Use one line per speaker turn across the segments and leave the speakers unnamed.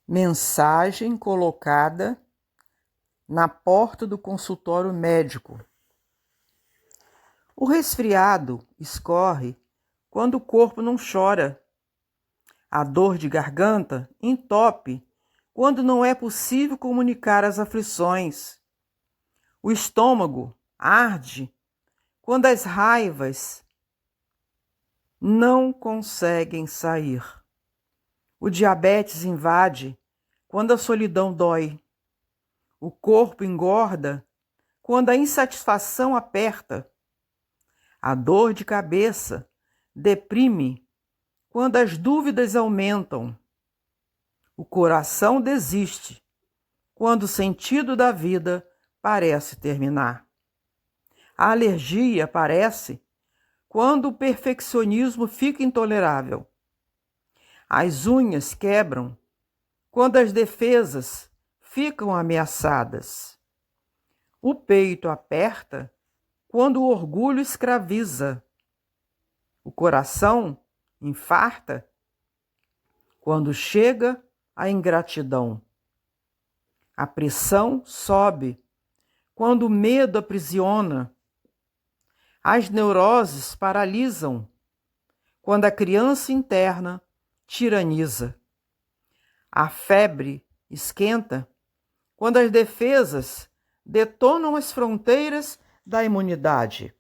Mensagem colocada na porta do consultório médico. O resfriado escorre quando o corpo não chora. A dor de garganta entope quando não é possível comunicar as aflições. O estômago arde quando as raivas não conseguem sair. O diabetes invade quando a solidão dói. O corpo engorda quando a insatisfação aperta. A dor de cabeça deprime quando as dúvidas aumentam. O coração desiste quando o sentido da vida parece terminar. A alergia aparece quando o perfeccionismo fica intolerável. As unhas quebram quando as defesas ficam ameaçadas. O peito aperta quando o orgulho escraviza. O coração infarta quando chega a ingratidão. A pressão sobe quando o medo aprisiona. As neuroses paralisam quando a criança interna tiraniza. A febre esquenta quando as defesas detonam as fronteiras da imunidade.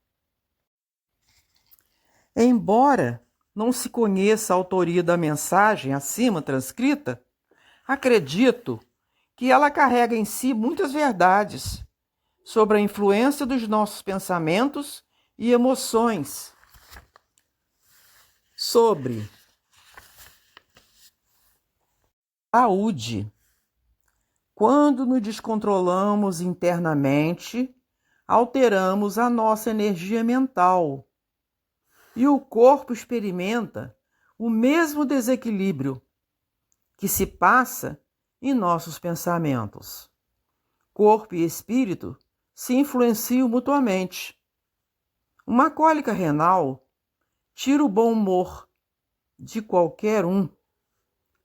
Embora não se conheça a autoria da mensagem acima transcrita, acredito que ela carrega em si muitas verdades sobre a influência dos nossos pensamentos e emoções, sobre saúde. Quando nos descontrolamos internamente, alteramos a nossa energia mental e o corpo experimenta o mesmo desequilíbrio que se passa em nossos pensamentos. Corpo e espírito se influenciam mutuamente. Uma cólica renal tira o bom humor de qualquer um,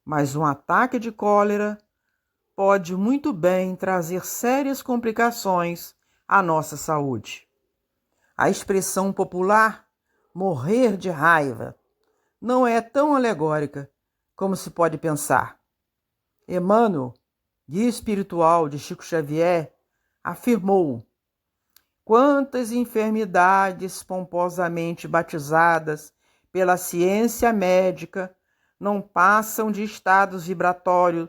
mas um ataque de cólera pode muito bem trazer sérias complicações à nossa saúde. A expressão popular morrer de raiva não é tão alegórica como se pode pensar. Emmanuel, guia espiritual de Chico Xavier, afirmou: quantas enfermidades pomposamente batizadas pela ciência médica não passam de estados vibratórios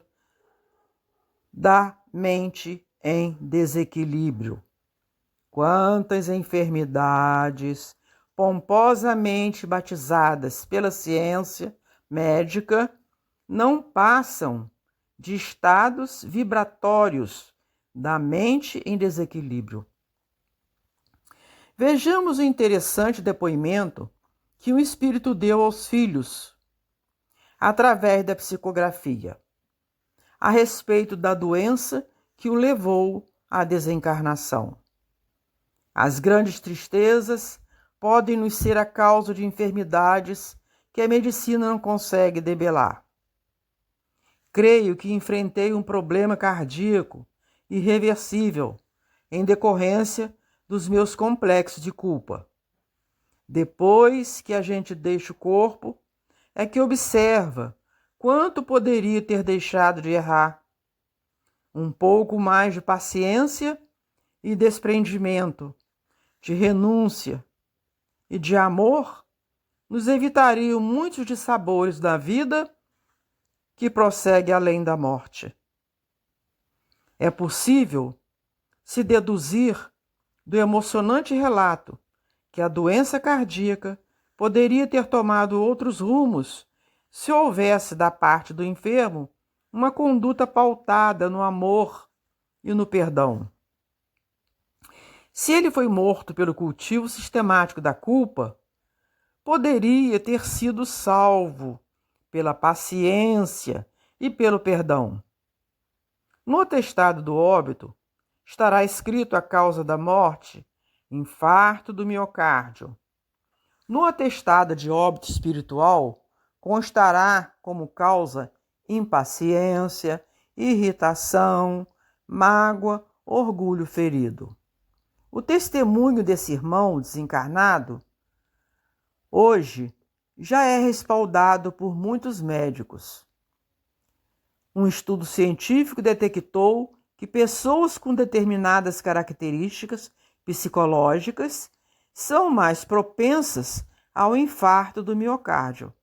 da mente em desequilíbrio. Quantas enfermidades pomposamente batizadas pela ciência médica não passam de estados vibratórios da mente em desequilíbrio. Vejamos o interessante depoimento que o Espírito deu aos filhos, através da psicografia, a respeito da doença que o levou à desencarnação. As grandes tristezas podem nos ser a causa de enfermidades que a medicina não consegue debelar. Creio que enfrentei um problema cardíaco irreversível em decorrência dos meus complexos de culpa. Depois que a gente deixa o corpo, é que observa quanto poderia ter deixado de errar. Um pouco mais de paciência e desprendimento, de renúncia e de amor nos evitariam muitos dissabores da vida que prossegue além da morte. É possível se deduzir do emocionante relato que a doença cardíaca poderia ter tomado outros rumos se houvesse da parte do enfermo uma conduta pautada no amor e no perdão. Se ele foi morto pelo cultivo sistemático da culpa, poderia ter sido salvo pela paciência e pelo perdão. No atestado do óbito estará escrito a causa da morte: infarto do miocárdio. No atestado de óbito espiritual constará como causa impaciência, irritação, mágoa, orgulho ferido. O testemunho desse irmão desencarnado hoje já é respaldado por muitos médicos. Um estudo científico detectou que pessoas com determinadas características psicológicas são mais propensas ao infarto do miocárdio.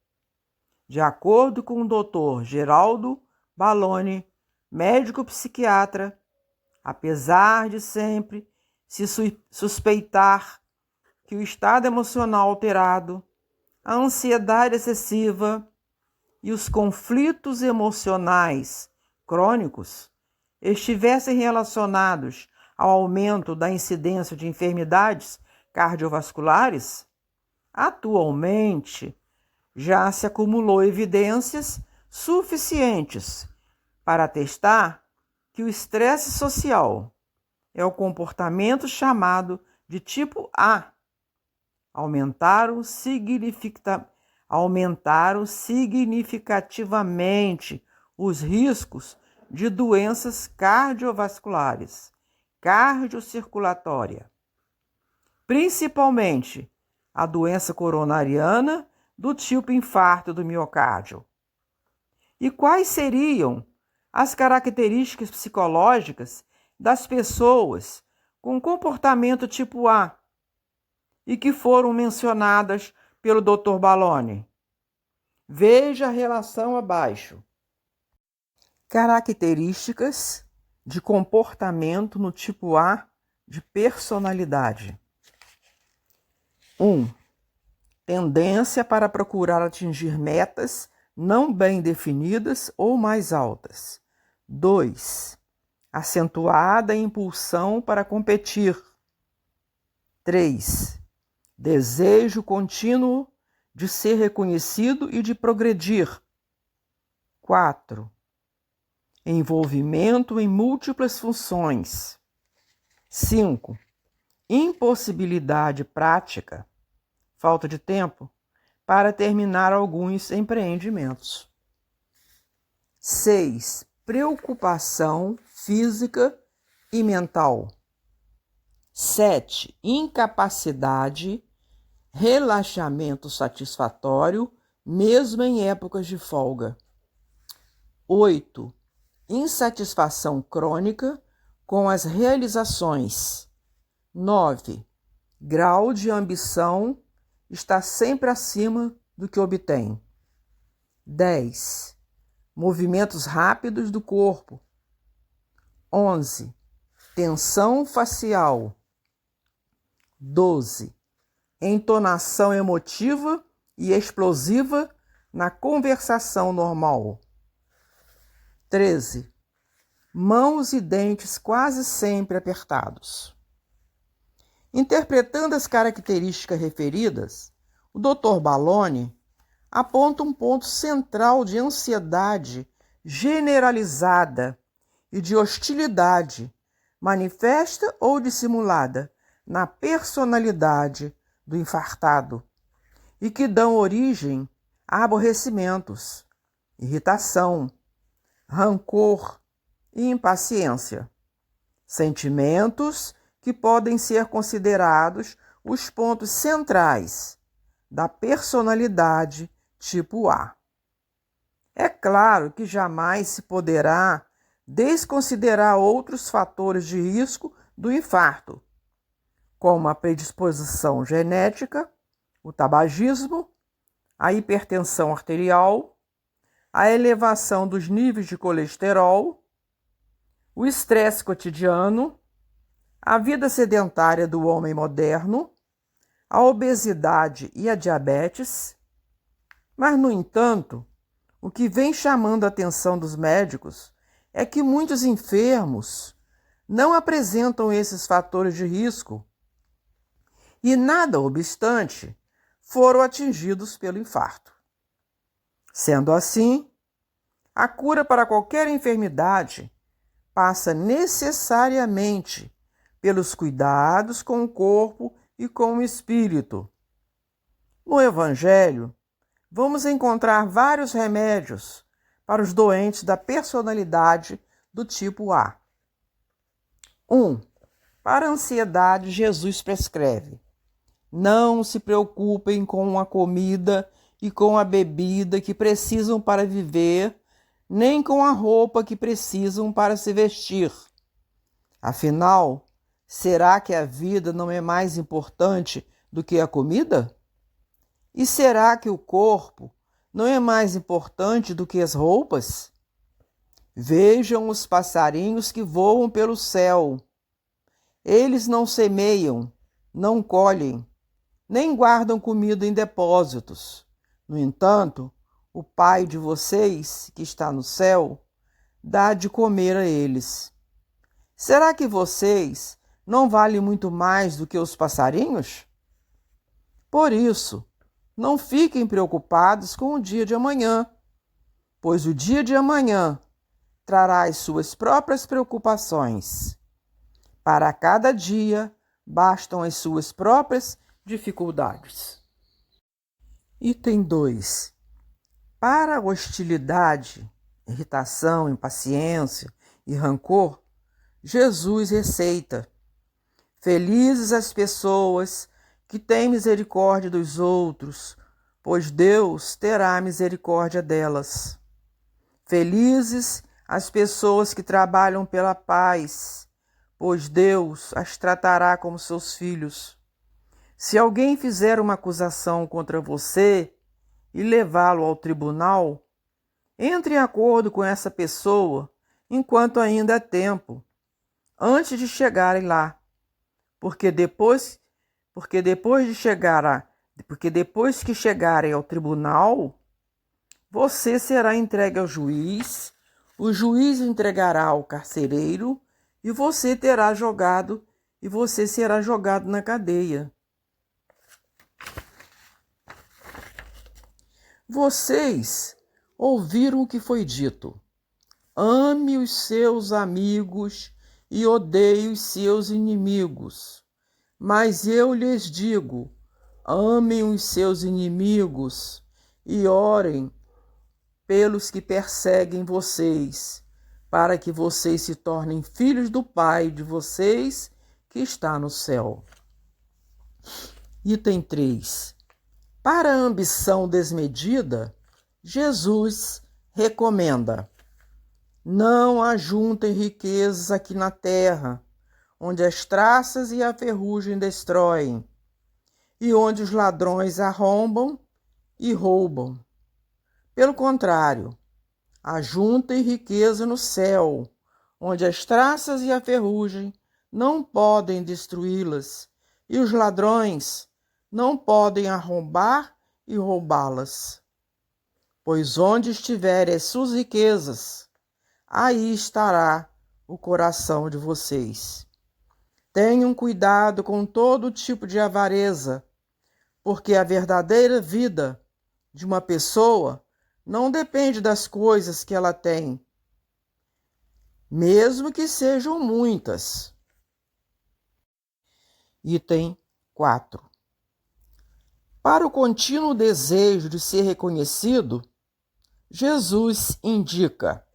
De acordo com o Dr. Geraldo Balloni, médico psiquiatra, apesar de sempre se suspeitar que o estado emocional alterado, a ansiedade excessiva e os conflitos emocionais crônicos estivessem relacionados ao aumento da incidência de enfermidades cardiovasculares, atualmente já se acumulou evidências suficientes para atestar que o estresse social é o comportamento chamado de tipo A. Aumentaram significativamente os riscos de doenças cardiovasculares, cardiocirculatória, principalmente a doença coronariana do tipo infarto do miocárdio. E quais seriam as características psicológicas das pessoas com comportamento tipo A e que foram mencionadas pelo Dr. Balloni? Veja a relação abaixo. Características de comportamento no tipo A de personalidade. 1. Tendência para procurar atingir metas não bem definidas ou mais altas. 2. Acentuada impulsão para competir. 3. Desejo contínuo de ser reconhecido e de progredir. 4. Envolvimento em múltiplas funções. 5. Impossibilidade prática, falta de tempo, para terminar alguns empreendimentos. 6. Preocupação física e mental. 7. Incapacidade, relaxamento satisfatório, mesmo em épocas de folga. 8. Insatisfação crônica com as realizações. 9. Grau de ambição está sempre acima do que obtém. 10. Movimentos rápidos do corpo. 11. Tensão facial. 12. Entonação emotiva e explosiva na conversação normal. 13. Mãos e dentes quase sempre apertados. Interpretando as características referidas, o Dr. Balloni aponta um ponto central de ansiedade generalizada e de hostilidade, manifesta ou dissimulada, na personalidade do infartado, e que dão origem a aborrecimentos, irritação, rancor e impaciência. Sentimentos que podem ser considerados os pontos centrais da personalidade tipo A. É claro que jamais se poderá desconsiderar outros fatores de risco do infarto, como a predisposição genética, o tabagismo, a hipertensão arterial, a elevação dos níveis de colesterol, o estresse cotidiano, a vida sedentária do homem moderno, a obesidade e a diabetes. Mas, no entanto, o que vem chamando a atenção dos médicos é que muitos enfermos não apresentam esses fatores de risco e, nada obstante, foram atingidos pelo infarto. Sendo assim, a cura para qualquer enfermidade passa necessariamente pelos cuidados com o corpo e com o espírito. No Evangelho, vamos encontrar vários remédios para os doentes da personalidade do tipo A. 1. Para a ansiedade, Jesus prescreve: não se preocupem com a comida e com a bebida que precisam para viver, nem com a roupa que precisam para se vestir. Afinal, será que a vida não é mais importante do que a comida? E será que o corpo não é mais importante do que as roupas? Vejam os passarinhos que voam pelo céu. Eles não semeiam, não colhem, nem guardam comida em depósitos. No entanto, o Pai de vocês, que está no céu, dá de comer a eles. Será que vocês não valem muito mais do que os passarinhos? Por isso, não fiquem preocupados com o dia de amanhã, pois o dia de amanhã trará as suas próprias preocupações. Para cada dia, bastam as suas próprias dificuldades. Item 2. Para a hostilidade, irritação, impaciência e rancor, Jesus receita: felizes as pessoas que têm misericórdia dos outros, pois Deus terá misericórdia delas. Felizes as pessoas que trabalham pela paz, pois Deus as tratará como seus filhos. Se alguém fizer uma acusação contra você e levá-lo ao tribunal, entre em acordo com essa pessoa enquanto ainda é tempo, antes de chegarem lá, porque depois que chegarem ao tribunal, você será entregue ao juiz, o juiz entregará ao carcereiro e você será jogado na cadeia. Vocês ouviram o que foi dito: ame os seus amigos e odeie os seus inimigos. Mas eu lhes digo: amem os seus inimigos e orem pelos que perseguem vocês, para que vocês se tornem filhos do Pai de vocês que está no céu. Item 3. Para a ambição desmedida, Jesus recomenda: não ajuntem riquezas aqui na terra, onde as traças e a ferrugem destroem, e onde os ladrões arrombam e roubam. Pelo contrário, ajuntem riqueza no céu, onde as traças e a ferrugem não podem destruí-las, e os ladrões não podem arrombar e roubá-las. Pois onde estiverem as suas riquezas, aí estará o coração de vocês. Tenham cuidado com todo tipo de avareza, porque a verdadeira vida de uma pessoa não depende das coisas que ela tem, mesmo que sejam muitas. Item 4. Para o contínuo desejo de ser reconhecido, Jesus indica: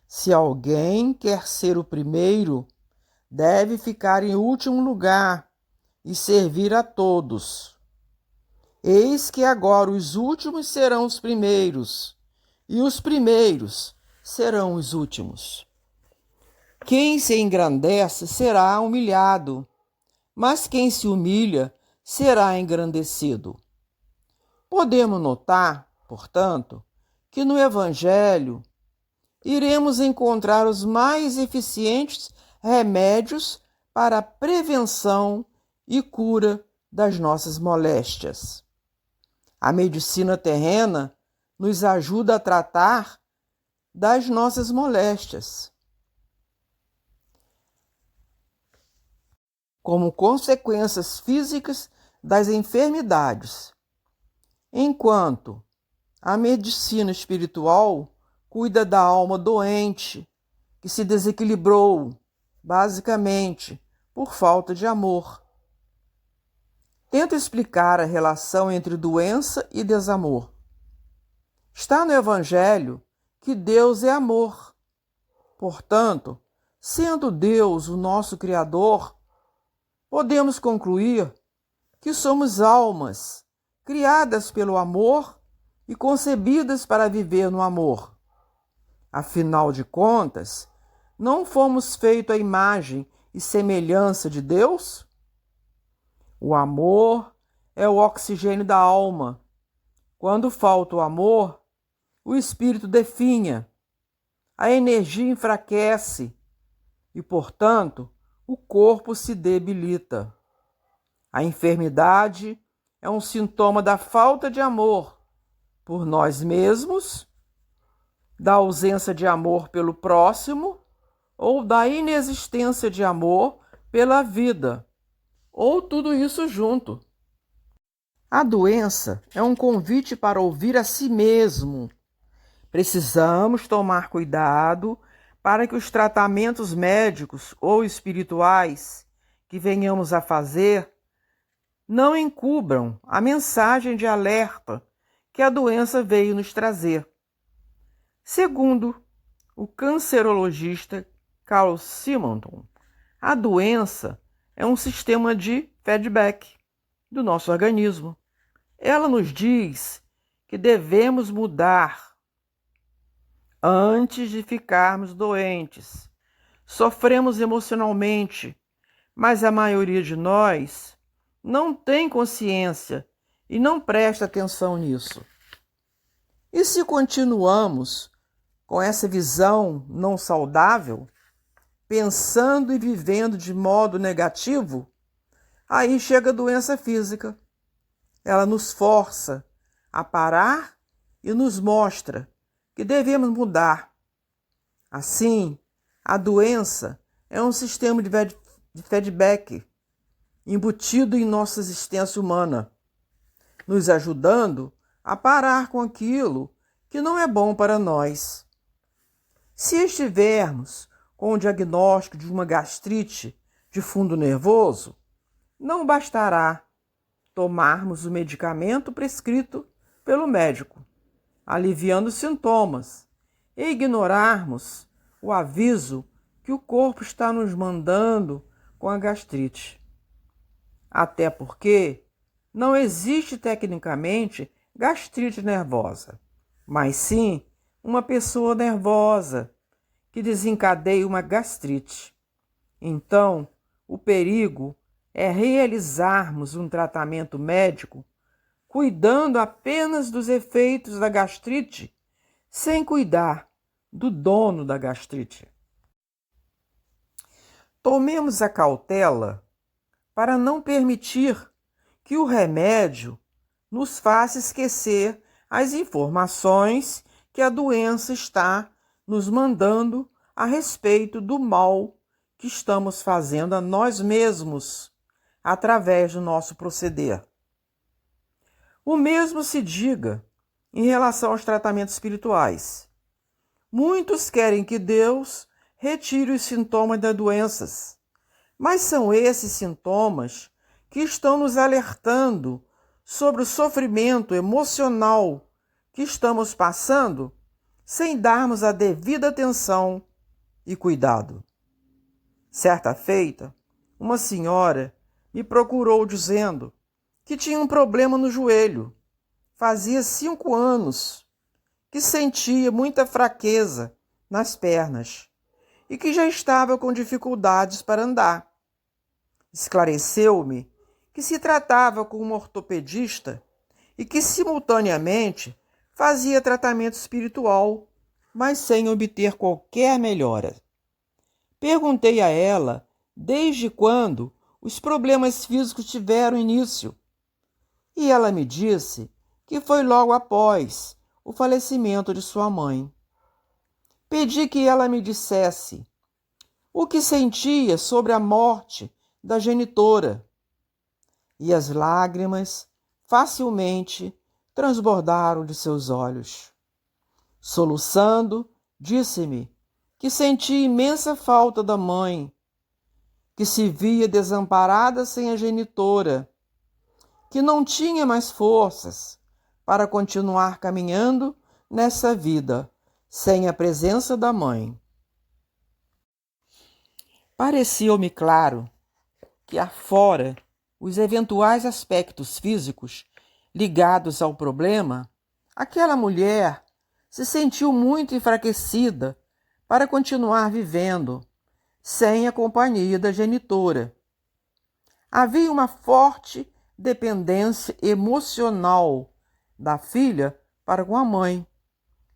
se alguém quer ser o primeiro, deve ficar em último lugar e servir a todos. Eis que agora os últimos serão os primeiros, e os primeiros serão os últimos. Quem se engrandece será humilhado, mas quem se humilha será engrandecido. Podemos notar, portanto, que no Evangelho iremos encontrar os mais eficientes remédios para a prevenção e cura das nossas moléstias. A medicina terrena nos ajuda a tratar das nossas moléstias, como consequências físicas das enfermidades, enquanto a medicina espiritual cuida da alma doente, que se desequilibrou, basicamente, por falta de amor. Tento explicar a relação entre doença e desamor. Está no Evangelho que Deus é amor. Portanto, sendo Deus o nosso Criador, podemos concluir que somos almas criadas pelo amor e concebidas para viver no amor. Afinal de contas, não fomos feitos à imagem e semelhança de Deus? O amor é o oxigênio da alma. Quando falta o amor, o espírito definha, a energia enfraquece e, portanto, o corpo se debilita. A enfermidade é um sintoma da falta de amor por nós mesmos, da ausência de amor pelo próximo ou da inexistência de amor pela vida, ou tudo isso junto. A doença é um convite para ouvir a si mesmo. Precisamos tomar cuidado para que os tratamentos médicos ou espirituais que venhamos a fazer não encubram a mensagem de alerta que a doença veio nos trazer. Segundo o cancerologista Carl Simonton, a doença é um sistema de feedback do nosso organismo. Ela nos diz que devemos mudar antes de ficarmos doentes. Sofremos emocionalmente, mas a maioria de nós não tem consciência e não presta atenção nisso. E se continuamos com essa visão não saudável, pensando e vivendo de modo negativo, aí chega a doença física. Ela nos força a parar e nos mostra que devemos mudar. Assim, a doença é um sistema de feedback embutido em nossa existência humana, nos ajudando a parar com aquilo que não é bom para nós. Se estivermos com o diagnóstico de uma gastrite de fundo nervoso, não bastará tomarmos o medicamento prescrito pelo médico, aliviando os sintomas, e ignorarmos o aviso que o corpo está nos mandando com a gastrite. Até porque não existe tecnicamente gastrite nervosa, mas sim uma pessoa nervosa que desencadeia uma gastrite. Então, o perigo é realizarmos um tratamento médico cuidando apenas dos efeitos da gastrite, sem cuidar do dono da gastrite. Tomemos a cautela para não permitir que o remédio nos faça esquecer as informações que a doença está nos mandando a respeito do mal que estamos fazendo a nós mesmos através do nosso proceder. O mesmo se diga em relação aos tratamentos espirituais. Muitos querem que Deus retire os sintomas das doenças, mas são esses sintomas que estão nos alertando sobre o sofrimento emocional que estamos passando sem darmos a devida atenção e cuidado. Certa feita, uma senhora me procurou dizendo que tinha um problema no joelho. Fazia 5 anos que sentia muita fraqueza nas pernas e que já estava com dificuldades para andar. Esclareceu-me que se tratava com um ortopedista e que simultaneamente fazia tratamento espiritual, mas sem obter qualquer melhora. Perguntei a ela desde quando os problemas físicos tiveram início, e ela me disse que foi logo após o falecimento de sua mãe. Pedi que ela me dissesse o que sentia sobre a morte da genitora, e as lágrimas facilmente transbordaram de seus olhos. Soluçando, disse-me que sentia imensa falta da mãe, que se via desamparada sem a genitora, que não tinha mais forças para continuar caminhando nessa vida, sem a presença da mãe. Pareceu-me claro que, afora os eventuais aspectos físicos ligados ao problema, aquela mulher se sentiu muito enfraquecida para continuar vivendo sem a companhia da genitora. Havia uma forte dependência emocional da filha para com a mãe.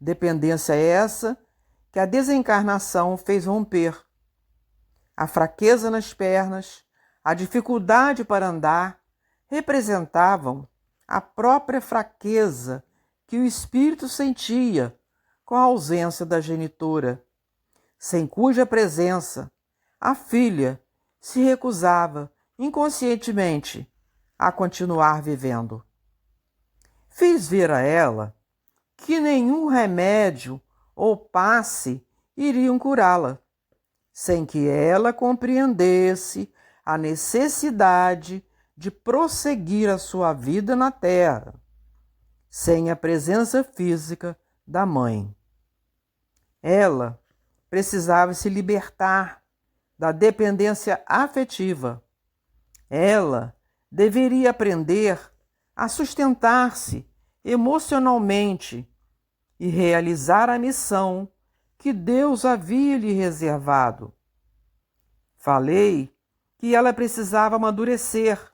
Dependência essa que a desencarnação fez romper. A fraqueza nas pernas, a dificuldade para andar, representavam a própria fraqueza que o espírito sentia com a ausência da genitora, sem cuja presença a filha se recusava inconscientemente a continuar vivendo. Fiz ver a ela que nenhum remédio ou passe iriam curá-la, sem que ela compreendesse a necessidade de prosseguir a sua vida na terra, sem a presença física da mãe. Ela precisava se libertar da dependência afetiva. Ela deveria aprender a sustentar-se emocionalmente e realizar a missão que Deus havia lhe reservado. Falei que ela precisava amadurecer,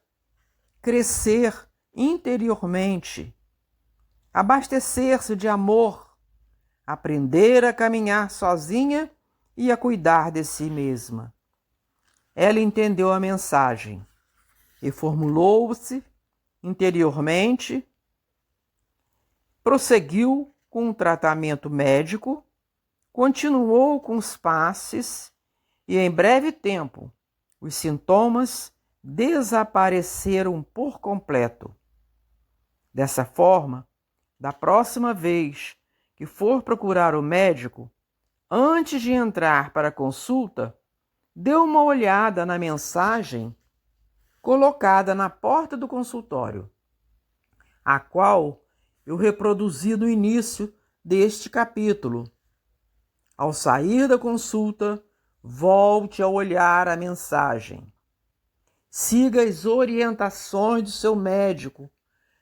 crescer interiormente, abastecer-se de amor, aprender a caminhar sozinha e a cuidar de si mesma. Ela entendeu a mensagem e formulou-se interiormente, prosseguiu com o tratamento médico, continuou com os passes e, em breve tempo, os sintomas desapareceram por completo. Dessa forma, da próxima vez que for procurar o médico, antes de entrar para a consulta, dê uma olhada na mensagem colocada na porta do consultório, a qual eu reproduzi no início deste capítulo. Ao sair da consulta, volte a olhar a mensagem. Siga as orientações do seu médico,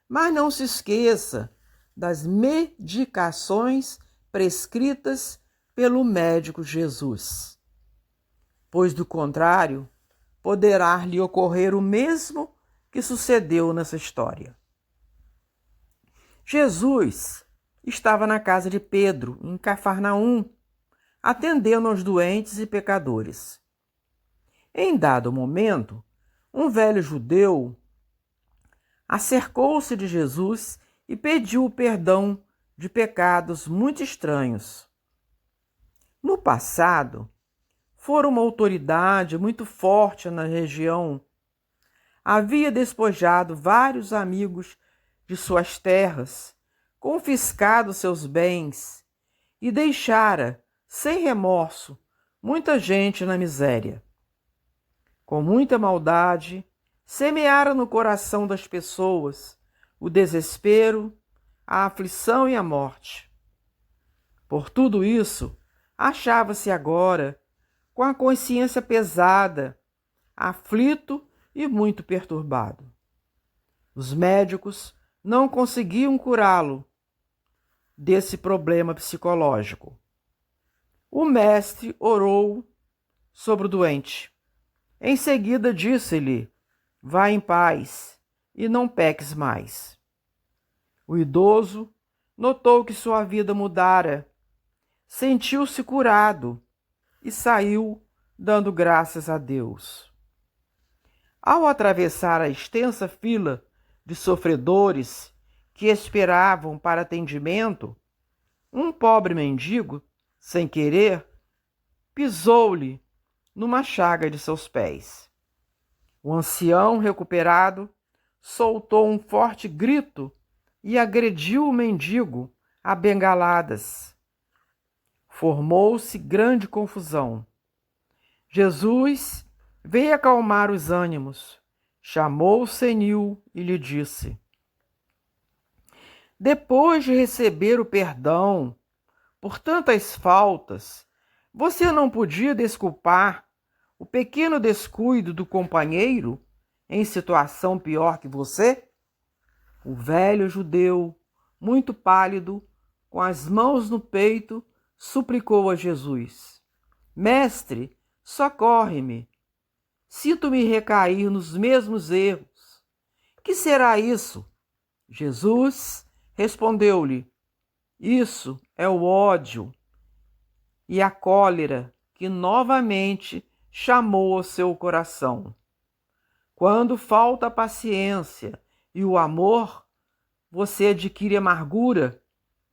mas não se esqueça das medicações prescritas pelo médico Jesus, pois do contrário, poderá lhe ocorrer o mesmo que sucedeu nessa história. Jesus estava na casa de Pedro, em Cafarnaum, atendendo aos doentes e pecadores. Em dado momento, um velho judeu acercou-se de Jesus e pediu o perdão de pecados muito estranhos. No passado, fora uma autoridade muito forte na região. Havia despojado vários amigos de suas terras, confiscado seus bens e deixara, sem remorso, muita gente na miséria. Com muita maldade, semeara no coração das pessoas o desespero, a aflição e a morte. Por tudo isso, achava-se agora com a consciência pesada, aflito e muito perturbado. Os médicos não conseguiam curá-lo desse problema psicológico. O mestre orou sobre o doente. Em seguida disse-lhe: vá em paz e não peques mais. O idoso notou que sua vida mudara, sentiu-se curado e saiu dando graças a Deus. Ao atravessar a extensa fila de sofredores que esperavam para atendimento, um pobre mendigo, sem querer, pisou-lhe numa chaga de seus pés. O ancião, recuperado, soltou um forte grito e agrediu o mendigo a bengaladas. Formou-se grande confusão. Jesus veio acalmar os ânimos, chamou o senil e lhe disse: depois de receber o perdão por tantas faltas, você não podia desculpar o pequeno descuido do companheiro em situação pior que você? O velho judeu, muito pálido, com as mãos no peito, suplicou a Jesus: Mestre, socorre-me. Sinto-me recair nos mesmos erros. Que será isso? Jesus respondeu-lhe: Isso é o ódio e a cólera que novamente chamou ao seu coração. Quando falta a paciência e o amor, você adquire amargura,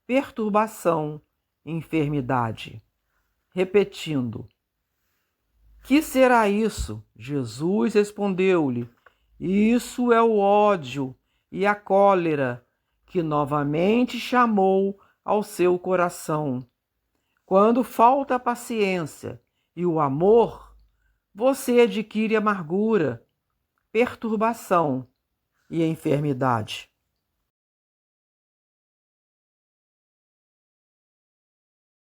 perturbação e enfermidade. Repetindo: Que será isso? Jesus respondeu-lhe: Isso é o ódio e a cólera que novamente chamou ao seu coração. Quando falta a paciência e o amor, você adquire amargura, perturbação e enfermidade.